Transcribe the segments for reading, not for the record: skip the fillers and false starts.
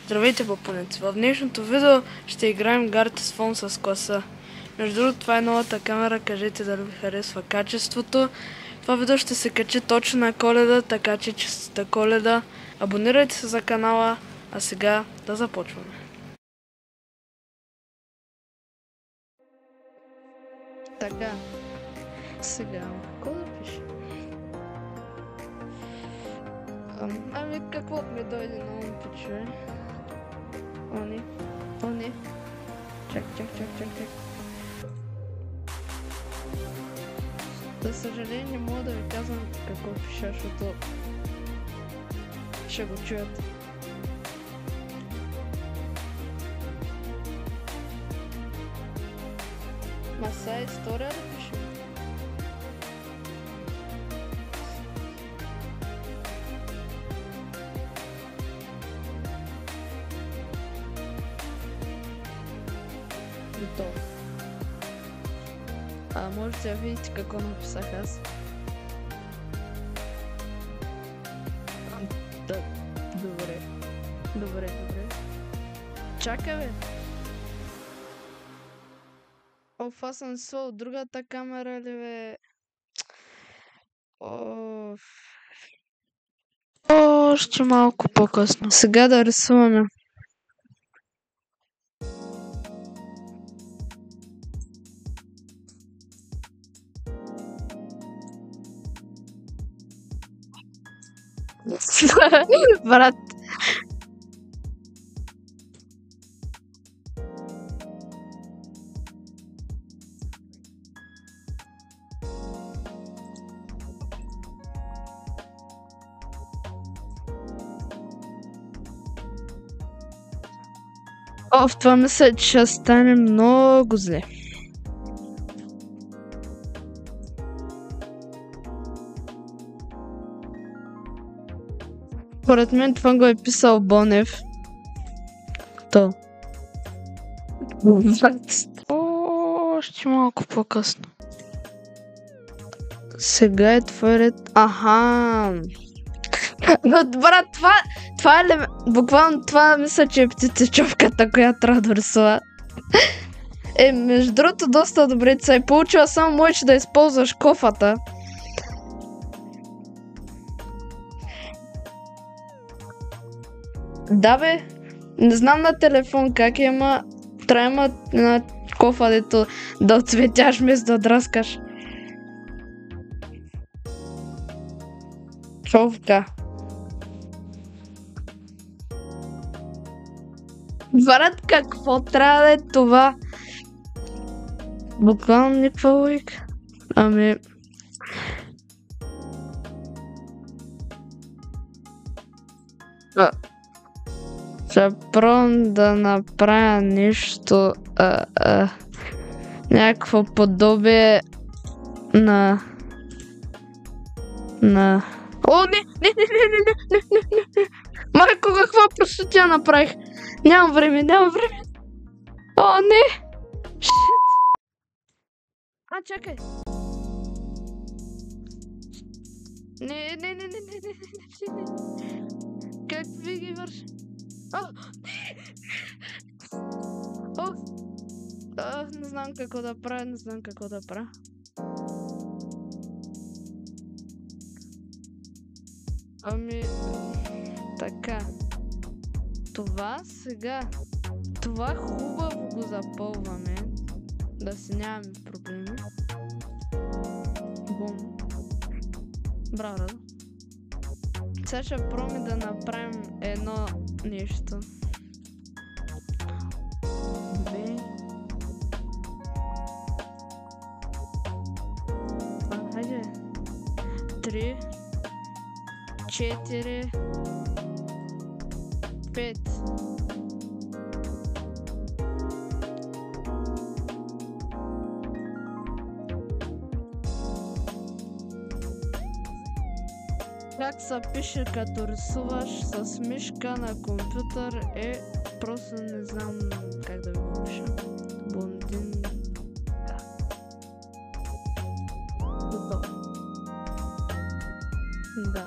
Здравейте, папунеци! В днешното видео ще играем Gartic Phone с класа. Между другото, това е новата камера, кажете дали ви харесва качеството. Това видео ще се качи точно на Коледа, така че честита Коледа. Абонирайте се за канала, а сега да започваме. Така, сега, какво да пише? Ами какво ми дойде на ум, пичове? Они. Чак. За съжаление не мога да ви казвам какво пиша, защото ще го чуят. Ма сега история ли пише? Готово. Можете да видите какво написах аз. Да, добре. Чакай, бе! Оф, аз съм свал от другата камера ли, бе? Още малко по-късно. Сега да рисуваме. Брат. В това мисля, че ще стане много зле. Поред мен това го е писал Бонев. То. Още малко по-късно. Сега е твой ред. Аха. Но, брат, това е буквално това мисля, че е птицечовката, която трябва да рисува. Между другото, доста добре се е получила, само можеш да използваш кофата. Да, бе, не знам на телефон как е, ама трябва на кофа, дето да отцветяш вместо да драскаш. Човка. Брат, какво трябва да е това? Буквално никаква логика. Ами... Ще пробвам да направя нещо, някакво подобие на... О, не! Майко, какво простотия направих? Нямам време. О, не! Шит! Чакай! Не. Как ви ги върши? Не знам какво да правя, Ами... Така... Това сега... Това хубаво го запълваме. Да си нямаме проблеми. Бум. Браво. Сега ще пробваме да направим едно нещо. Две. Хайде. 3. 4. 5. Как се пише като рисуваш с мишка на компютър е просто не знам как да го опиша. Блондин. Да.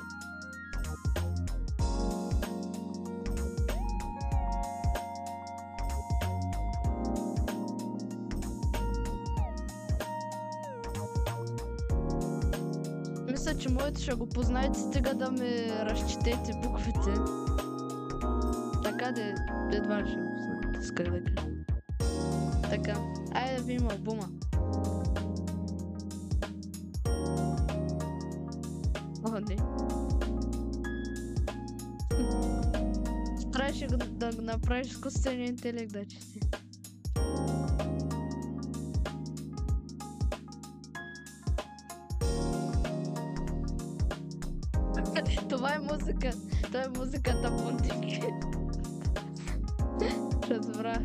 мисля, че моето ще го познаете, стига да ми разчетете буквите. Така де, едва ли ще го познаете, исках да кажа. Така, айде да видим албума. О, не. Трябваше да го направиш с изкуствения интелект да чети. Това е музика. Това е музиката Бунтик. Разбрах.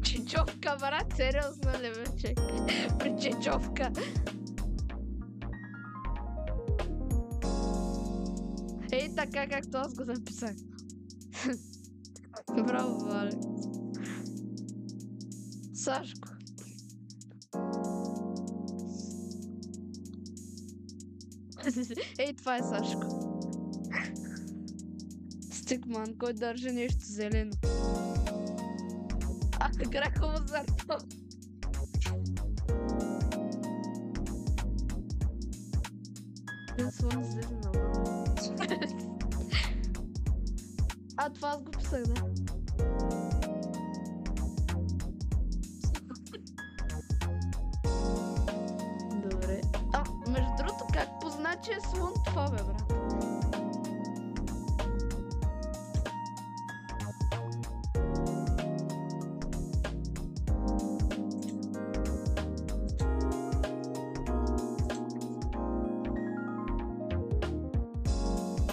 Чечовка, брат, сериозно ли вече? При чечовка. Ей така, както аз го записах. Браво, Вале. Сашко. Ей, това е Сашко. Стикман, кой държи нещо зелено. Грехово зърно. Слон излезе много. Това аз го писах, да? Добре. Между другото, как позна, че е слон това, бе, брат?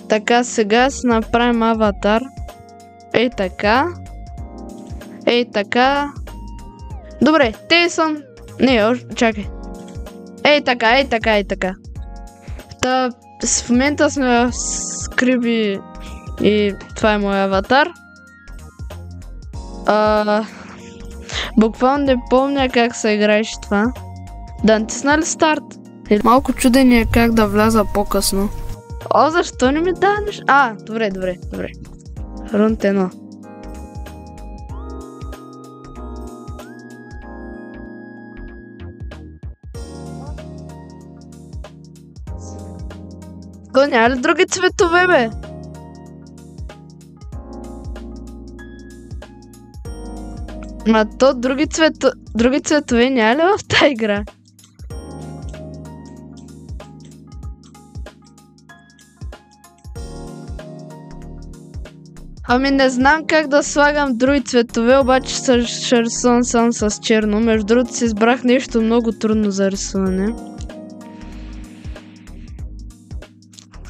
Така, сега си направим аватар. Ей така. Ей така. Добре, Тейсън. Не, чакай. Ей така, ей така, ей така. Та, в момента сме в Скриби и това е моя аватар. Буквално не помня как се играеше това. Да натисна ли старт? Малко чуден е как да вляза по-късно. Защо не ми даваш? Добре. Рунд 1. Няма ли други цветове, бе? То други цветове няма ли в тази игра? Не знам как да слагам други цветове, обаче ще рисувам само с черно. Между другото си избрах нещо много трудно за рисуване.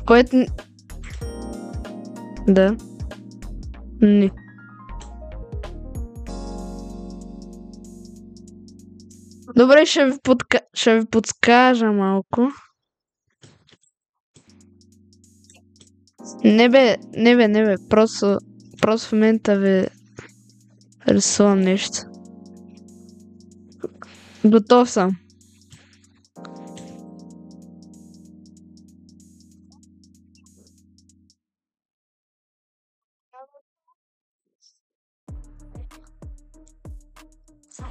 Което... Да. Не. Добре, ще ви подскажа малко. Не бе, просто в момента ви рисувам нещо. Готов съм.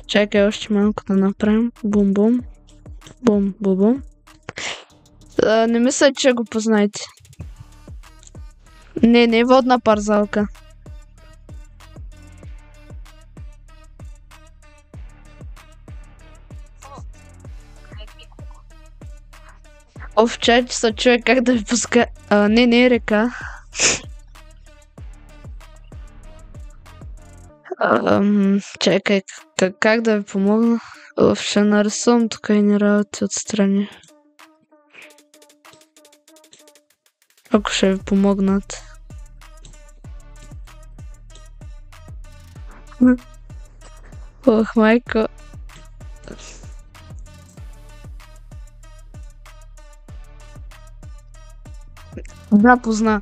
Чакай още малко да направим. Бум-бум. Бум-бум-бум. Не мисля, че го познаете. Не, водна парзалка. В чат се чуе как да ви пуска... Не е река. Чакай, как да ви помогна? Ще нарисувам тук и не работи отстрани. Ако ще ви помогнат. Ох, майко. Да, позна.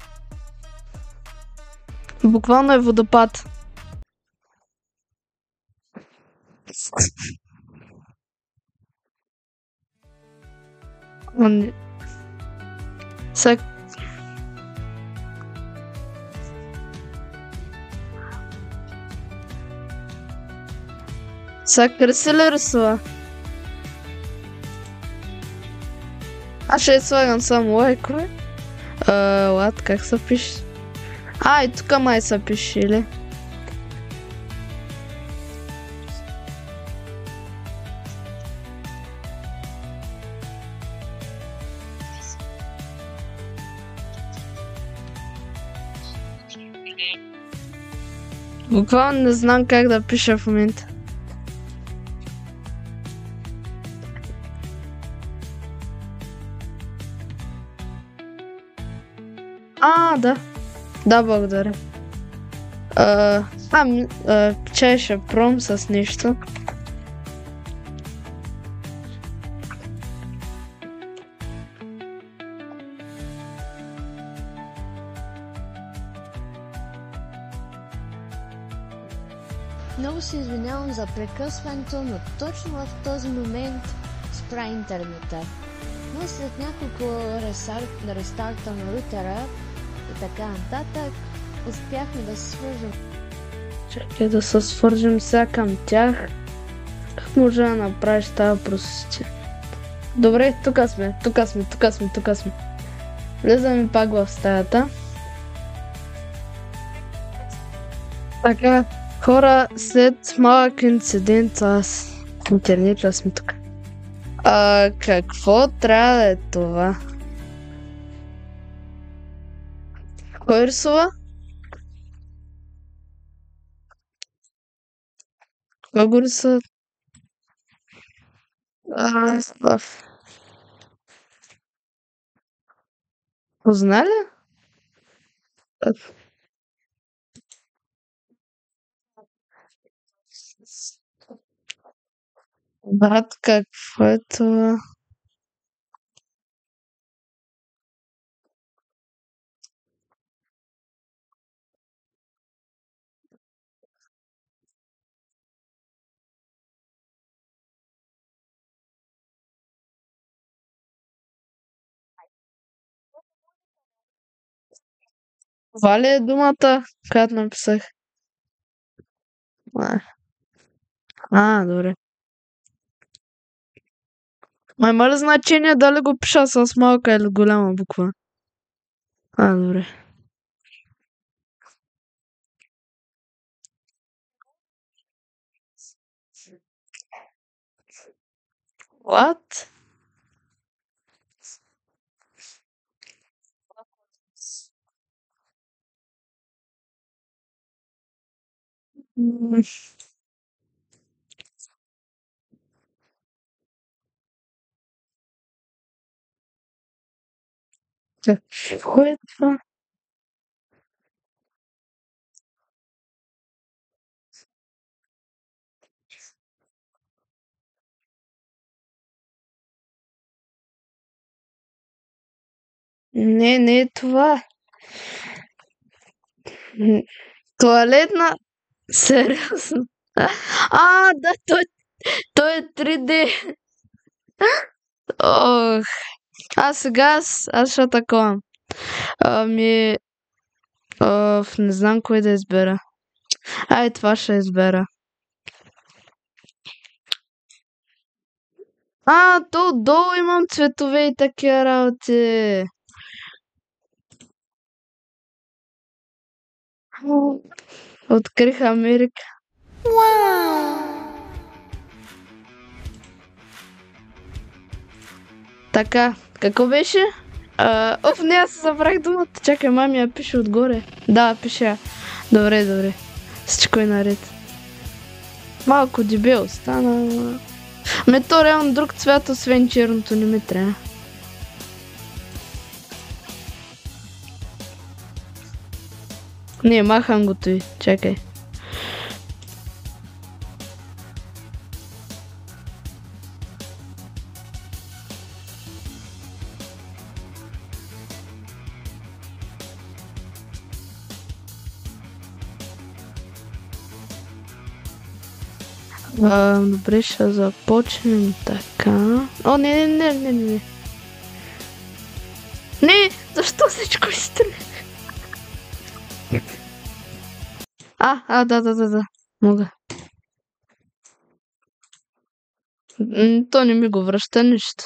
Буквално е водопад. Сега... Сега къде се ли рисува? Аз ще слагам само лайкове. Лад, как се пише? И тук май се пише, или? Буквално не знам как да пиша в момента. Да. Да, благодаря. Че ще пром с нещо. Много се извинявам за прекъсването, но точно в този момент спря интернета. Но след няколко рестарта на рутера и така нататък, успяхме да се свържем. Чакай да се свържем сега към тях. Как може да направиш тази простичка? Добре, тук сме. Влизаме пак в стаята. Така, хора, след малък инцидент, интернет сме тук. Какво трябва да е това? Кой рисува? Кой го рисува? Позна ли? Брат, какво е това? Това ли е думата, която написах? Добре. Има ли значение дали го пиша с малка или голяма буква? Добре. What? Какво е това? Не е това. Туалетна. Сериозно. Да, той е 3D. Ох. Сега аз ще атакувам. Не знам кой да избера. Това ще избера. То отдолу имам цветове и такива работи. Открих Америка. Така, какво беше? Не, аз забрах думата. Чакай, мами я пише отгоре. Да, пише я. Добре. Всичко е наред. Малко дебел стана. То реално друг цвят, освен черното, не ми трябва. Не, махам го той. Чакай. Добре, ще започнем така. Не. Не, защо всичко изтръгна? Да. Мога. То не ми го връща нищо.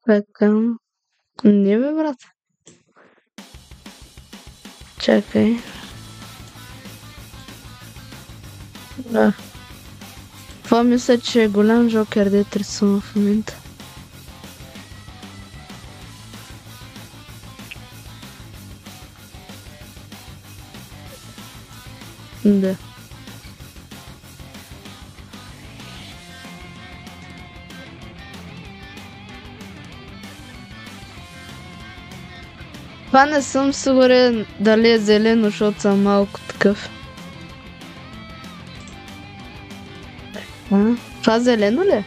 Така. Не бе, брат. Чакай. Да. Това мисля, че е голям жокер, дет рисувам в момента. Да. Това не съм сигурен дали е зелено, защото съм малко такъв. Това зелено ли е?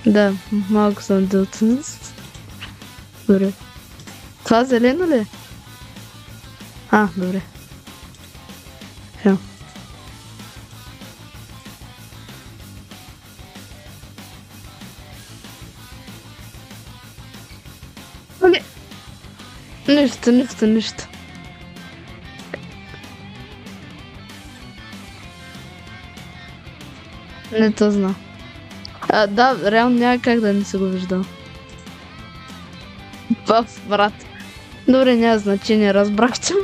Да, малко съм дълтен. Добре. Това зелено ли е? Добре. Хем. Нищо. Не то знам. Да, реално няма как да не си го виждал. Брат. Добре, няма значение, разбрах, че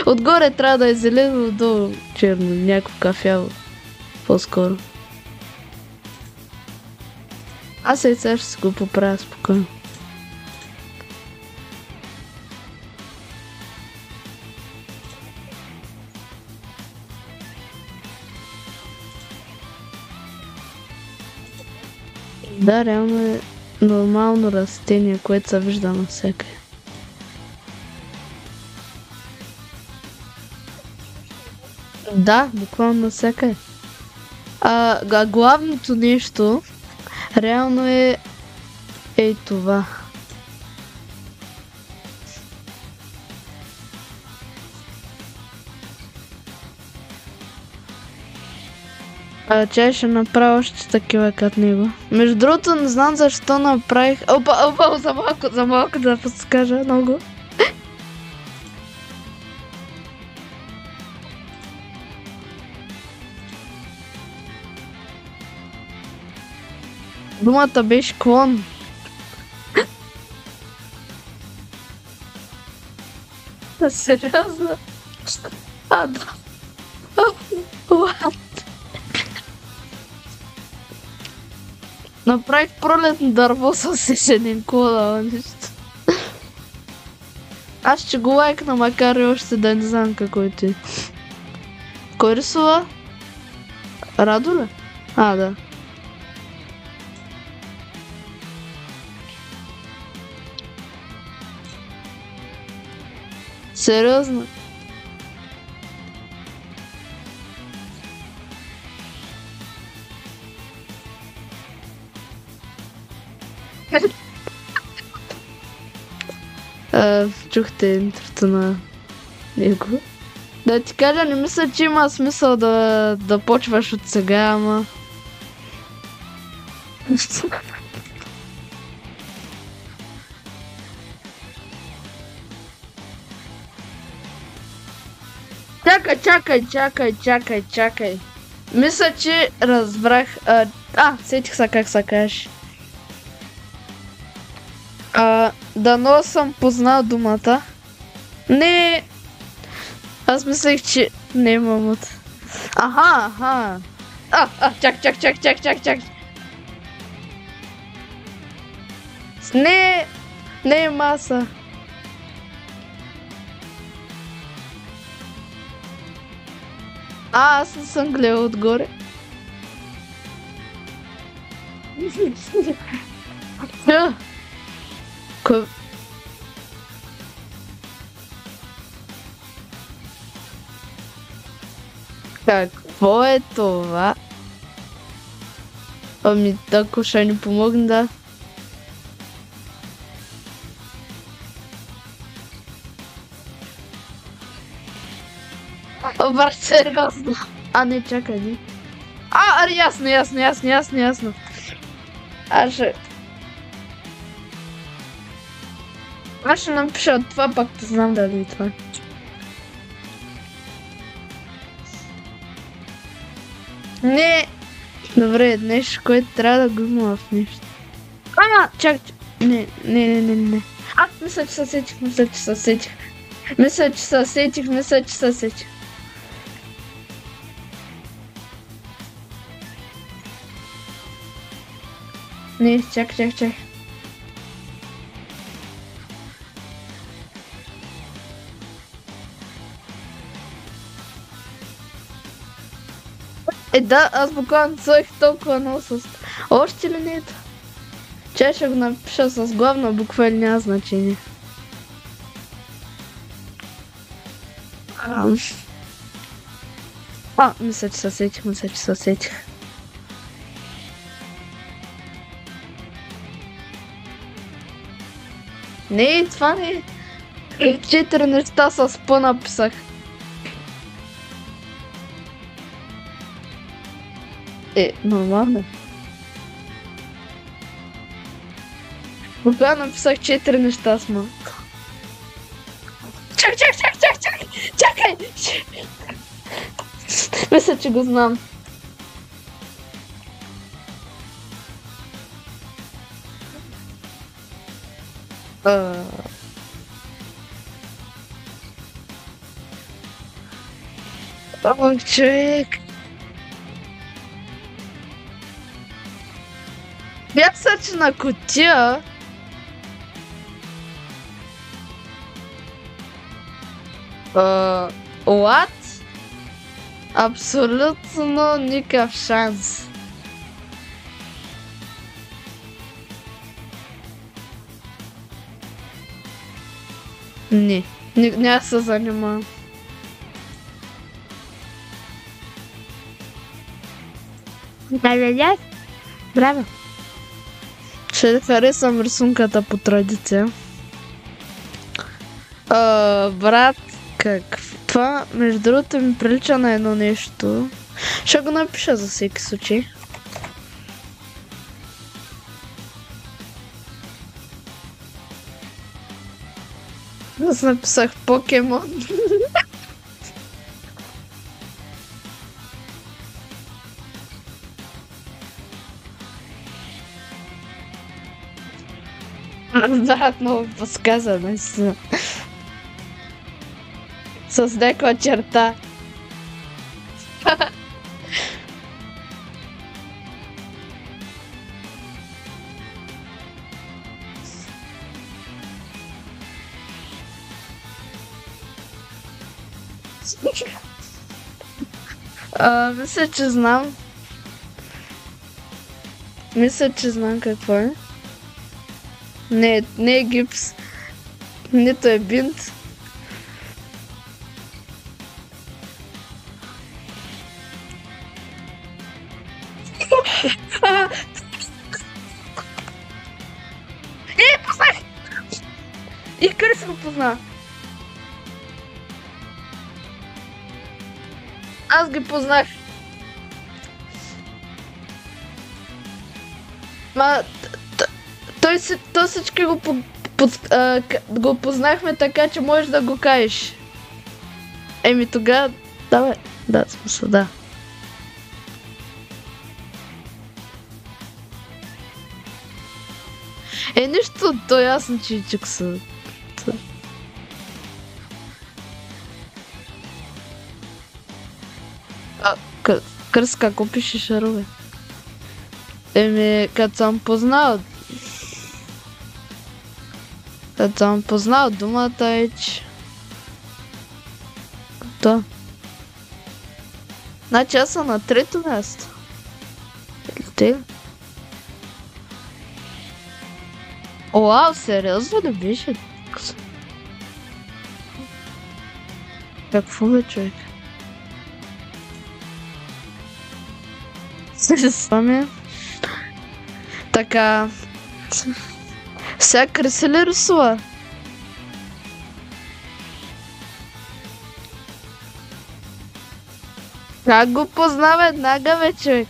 отгоре трябва да е зелено, долу черно, някакво кафяво. По-скоро. Аз сега ще си го поправя спокойно. Да, реално е нормално растение, което се вижда навсякъде. Да, буквално навсякъде. Главното нещо реално е това. Чай ще направя още такива като него. Между другото не знам защо направих... Опа, за малко да подскажа много. Думата беше клон. Сериозно? Да. Направих пролетно дърво с сесенен кола, нещо. Аз ще го лайкна, макар и още да не знам какво е ти. Кой рисува? Радо ли? Да. Сериозно? Чухте интрото на него. Да ти кажа, не мисля, че има смисъл да почваш от сега, ама... Чакай. Мисля, че разбрах... сетих се как се каже. Дано съм познал думата. Не... Аз мислех, че не е мамут. Аха. Чак. Не е маса. Аз не съм гледал отгоре. Какво е това? Ами, ако ще ни помогне, да. Брат, сериозно. Не, чакай, не. Ясно. Аз ще напиша от това, пак да знам дали е това. Не, Добре, нещо, което трябва да го има в нещо. Ама, чак. Не. Мисля, че се сетих. Мисля, че се сетих. Не, чак. Да, аз буквално цъх толкова много с... Още ли не е това? Че ще го напиша с главна буква или няма значение. Мисля, че се сетих. Не, това не е. 4 неща с П написах. Нормално. Кога написах 4 неща с М. Чакай! Мисля, че го знам. Човек. Пясъчна кутия. What? Абсолютно никакъв шанс. Не, няма се занимавам. Браво. Ще харесвам рисунката по традиция. Брат, това между другото ми прилича на едно нещо. Ще го напиша за всеки случай. Аз написах Покемон. Брат, много подсказа, наистина. С някаква черта. Мисля, че знам. Какво е. Не е гипс. Нито е бинт. Познах! И къде го позна? Аз ги познах. Той всички го познахме, така че можеш да го кажеш. Тогава... Давай. Да, смисъл, да. Нищо, то е ясно, че и чукса. Кръс, какво пишеш, Рубе? Като съм познал думата е, че... Като? Значи аз съм на 3-то място. Или ти? Уау, сериозно ли беше? Какво бе, човек? Сами. Така. Сега Криси ли рисува? Как го позна веднага, бе, човек?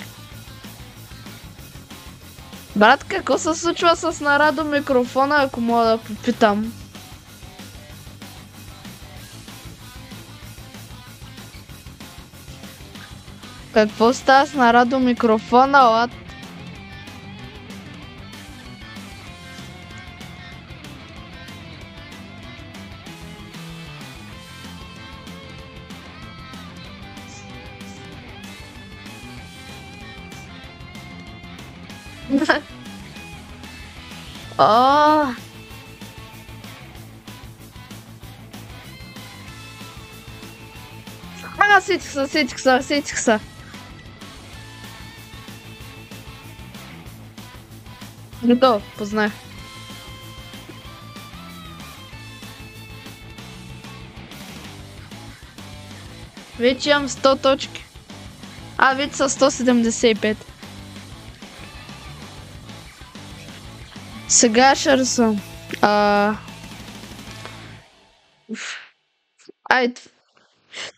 Брат, какво се случва с Нарадо микрофона, ако мога да попитам? Какво става с на радио микрофона, лад? О! Сетих се. Готов, познах. Вече имам 100 точки. Вече са 175. Сега ще рисувам.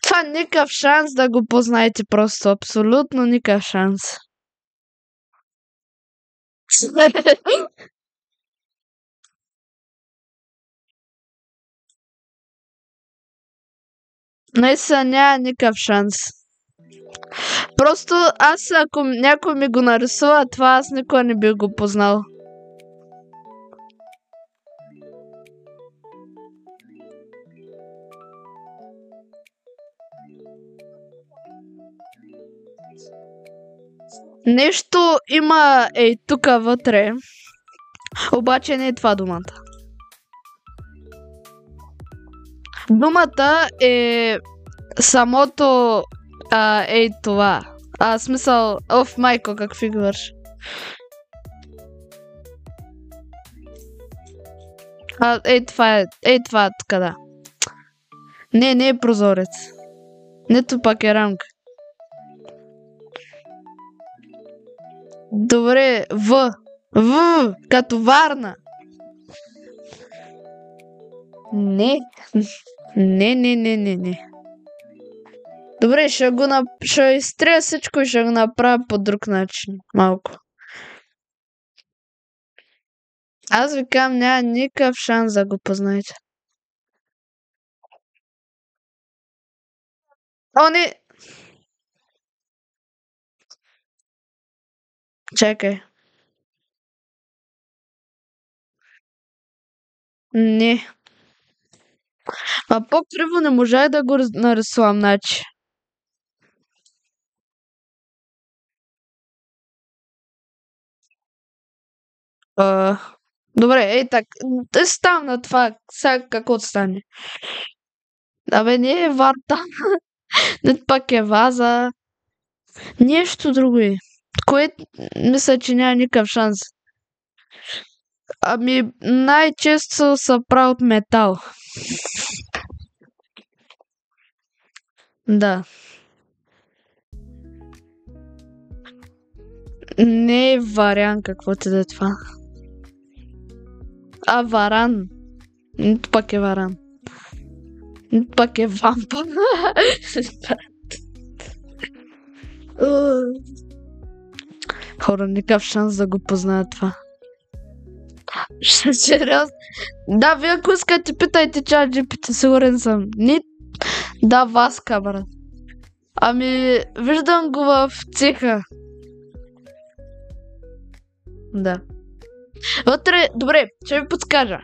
Това никакъв шанс да го познаете просто. Абсолютно никакъв шанс. Наистина няма никакъв шанс. Просто ако някой ми го нарисува, това аз никога не би го познал. Нещо има тука вътре, обаче не е това думата. Думата е самото това. Смисъл, майко, какви говориш? Това е тук, да. Не е прозорец. Нето пак е рамка. Добре, В, като Варна. Не. Добре, ще изтрия всичко и ще го направя по друг начин. Малко. Аз ви казвам, няма никакъв шанс да го познаете. Не! Чакай. Не. По-криво не можах да го нарисувам, значи. Добре, ставам на това. Сега какво стане? Не е варта. Не пак е ваза. Нещо друго е. Което мисля, че няма никакъв шанс. Най-често са прави от метал. Да. Не е варян, каквото да е това. Варан. Нито пак е варан. Нито пак е вампа. Хора, никакъв шанс да го познаят това. Сериозно? Да, вие ако искате, питайте ChatGPT, сигурен съм. Да, Васка, брат. Виждам го в цеха. Да. Вътре, добре, ще ви подскажа.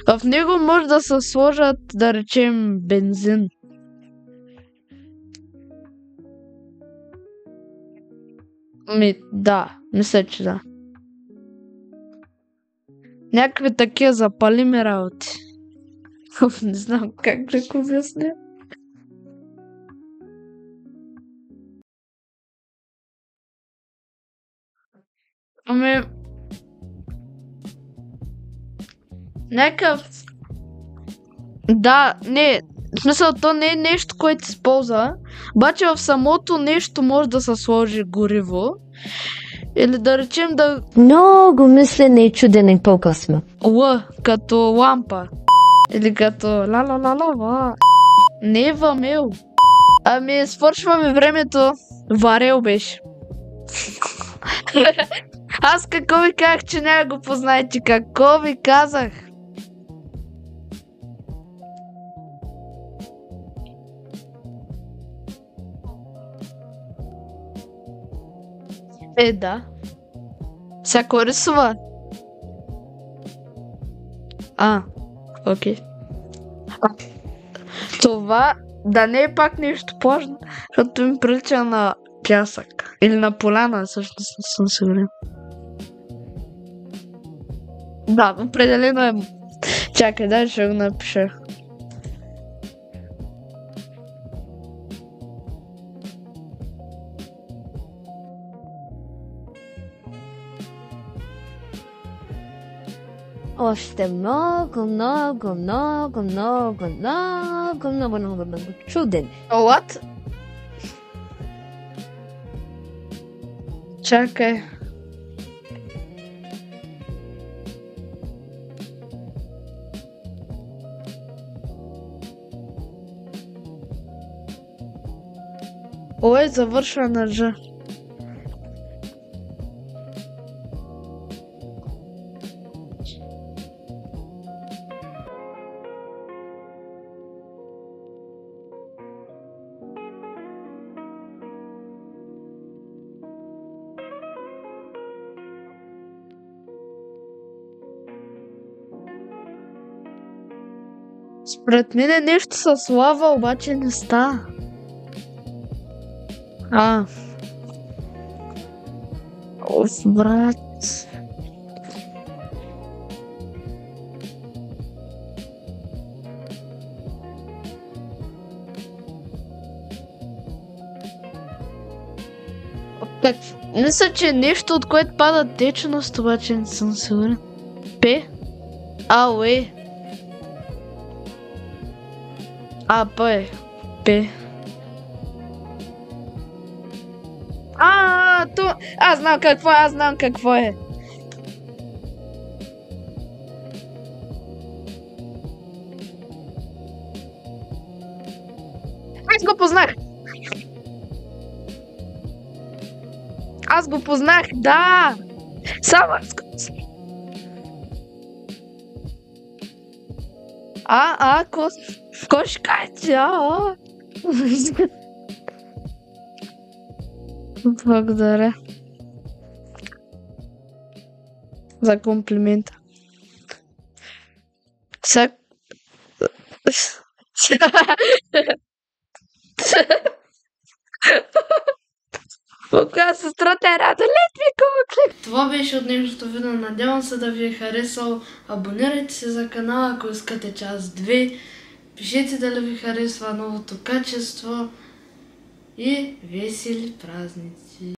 В него може да се сложат, да речем, бензин. Да, мисля, че да. Някакви такива запалими работи. Не знам как да го обясня. Някакъв... Да, не. В смисъл, то не е нещо, което се използва. Обаче в самото нещо може да се сложи гориво. Или да речем да... Много мислене и чудене по-късно. Като лампа. Или като ла-ла-ла-ла-ла. Не е вамел. Свършваме времето. Варел беше. Аз какво ви казах, че няма го познаете? Какво ви казах? Да. Всяко рисува. Окей. Това да не е пак нещо важно, защото ми прилича на пясък. Или на поляна, всъщност не съм сигурен. Да, определено е. Чакай, дай ще го напиша. Още много чуден. What? Чакай. Ой, завършва на Ж. Според мен е нещо със слава, обаче не става. Оф, брат. Мисля, че е нещо, от което пада течност, обаче не съм сигурен. П? Е. П е. П. Аз знам какво е. Аз го познах, да! Само аз го познах. Кошкача! Благодаря за комплимента. Моя сестрата е рада, Това беше от днешното видео. Надявам се да ви е харесало. Абонирайте се за канала, ако искате част 2. Пишете дали ви харесва новото качество. И весели празници!